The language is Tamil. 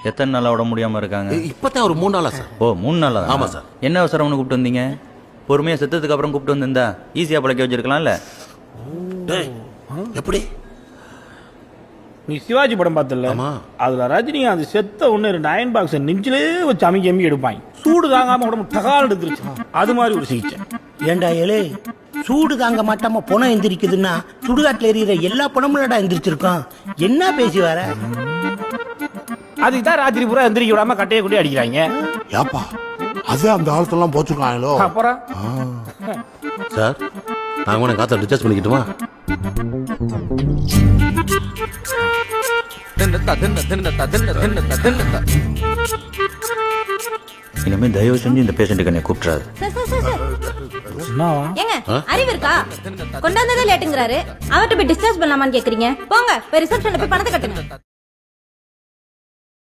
எத்தனை நாளா உடம்பு முடியாம இருக்காங்க? இப்பதான் ஒரு 3 நாளா சார். ஓ 3 நாளா? ஆமா சார். என்ன அவசரம் கூப்பிட்டு வந்தீங்க? பொறுமையா செத்ததுக்கு அப்புறம் கூப்பிட்டு வந்திருந்தா ஈஸியா பழக்க வச்சிருக்கலாம்ல. எப்படி? நீ சிவாஜி படம் பார்த்தல? அதுல ரஜினி அந்த செத்த ஒண்ணு 2 அயன் பாக்ஸ் நெஞ்சிலே வச்சு அமுக்கி எடுப்பாங்க. சூடு தாங்காம உடம்பு டகால் எடுத்துருச்சு. அது மாதிரி ஒரு சிகிச்சை. ஏண்டா ஏலே, சூடு தாங்க மாட்டாம புணம் எந்திரிக்குதுன்னா சுடுகாட்டுல எறிகிற எல்லா புணமும் எந்திரிச்சிருக்கோம். என்ன பேசி வர? அதுக்கு தான் ராத்திரி பூரா எந்திரிக்க விடாம கட்டையை கூட்டி அடிக்கிறாங்க. ஏப்பா அது அந்த காலத்தெல்லாம் போச்சுருக்காங்களோ. அப்புறம் சார் நான் உன காத்த டிஸ்சார்ஜ் பண்ணிக்கிட்டுமா? இனிமே தயவு செஞ்சு இந்த பேஷண்ட்டுக்கு என்னை கூப்பிட்றாரு. ஏங்க அறிவு இருக்கா? கொண்டாந்ததே லேட்டுங்கிறாரு, அவர்கிட்ட போய் டிஸ்சார்ஜ் பண்ணலாமான்னு கேக்குறீங்க? போங்க போய் ரிசப்ஷன்ல போய் பணத்தை கட்டுங்க.